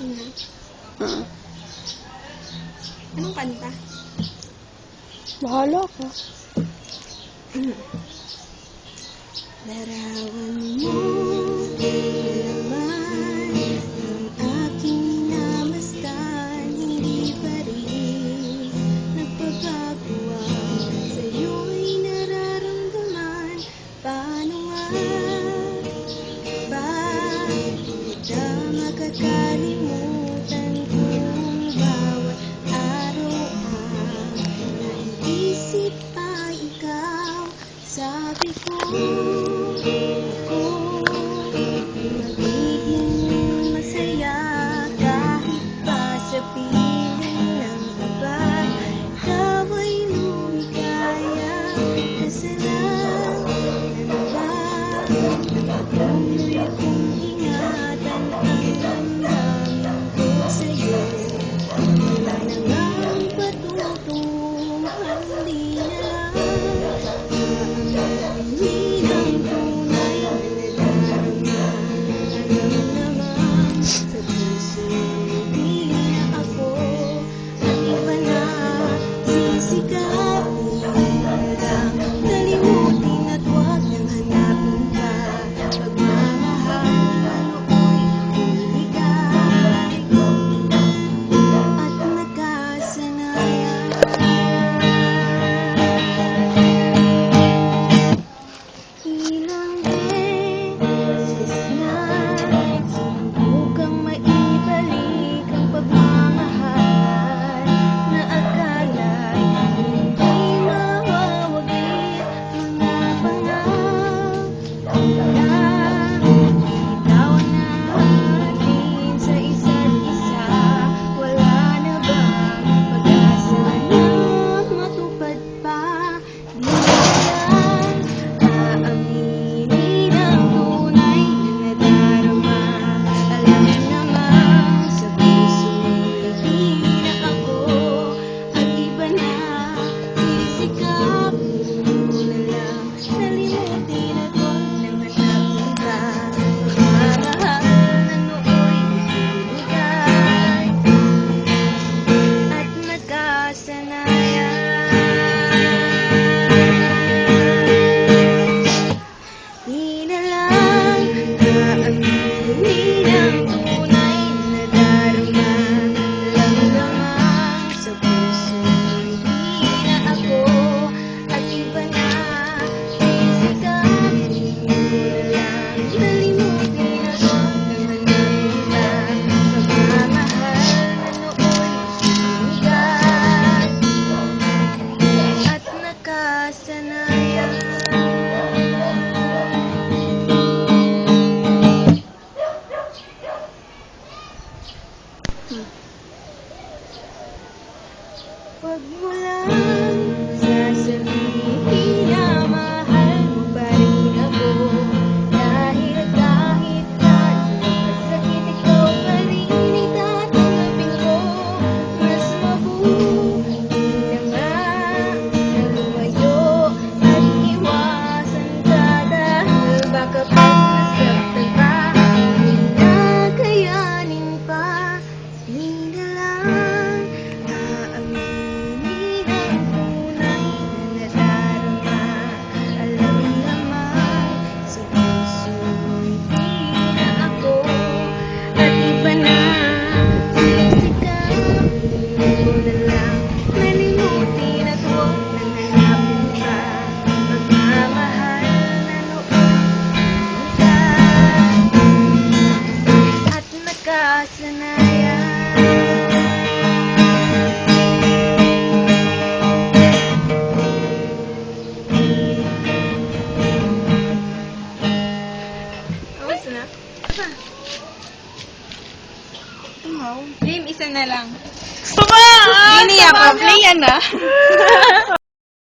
Ina. Anong kanta? Bahala ka. Larawan mo naman ang aking namastan, hindi pa rin nagbabago ang sa'yo'y nararamdaman. Paano nga ba kita makakalimutan kung bawat araw ang naiisip ay ikaw? Sabi ko kung magiging masaya kahit pa sa piling ng iba, ikaw ay lumikaya. Kasalanan ba na patuloy kong ingatan ang damdamin ko sa'yo? Wala na ngang patutunguhan, di na lang aamin ang tunay na nadarama. Alam naman sa puso'y di na ako at iba na sisikapin lang. Kalimutin at huwag nang hanapin pa. Pagmamahal na nooy binigay ko at nagkasanayan. Ilang beses na sinubukang maibalik ang pagmamahal na akala'y hindi mawawaglit. Mga pangarap na bitawan natin sa isa't isa. Wala na bang pag-asa na matupad pa? Di na lang aaminin ang tunay na nadarama. Alam naman sa puso'y di na ako at iba na sisikapin ko na lang. Nalimutin at huwag nang hanapin pa. Pagmamahal na nooy ibinigay at nagkasanayan. Di na lang aaminin ang tunay na nadarama. Alam naman sa puso'y di na ako at iba na sisikapin ko na lang. Nalimutin at huwag nang hanapin pa. Pagmamahal na nooy ibinigay at nagkasanayan. Huwag mo lang sasabihin na mahal mo pa rin ako, dahil kahit anong masakit ikaw pa rin itatanggapin ko. Mas mabuti na nga na lumayo at iwasan ka, dahil baka pag nasaktan pa, hindi na kayanin pa. Di na lang aaminin ang tunay na nadarama. Alam naman sa puso'y di na ako at iba na sisikapin ko na lang. Nalimutin at huwag nang hanapin pa. Pagmamahal na nooy ibinigay at nagkasanayan. Tapos na? Wow. Game, isa na lang. Gusto ko! Hindi niya pa. Play yan na.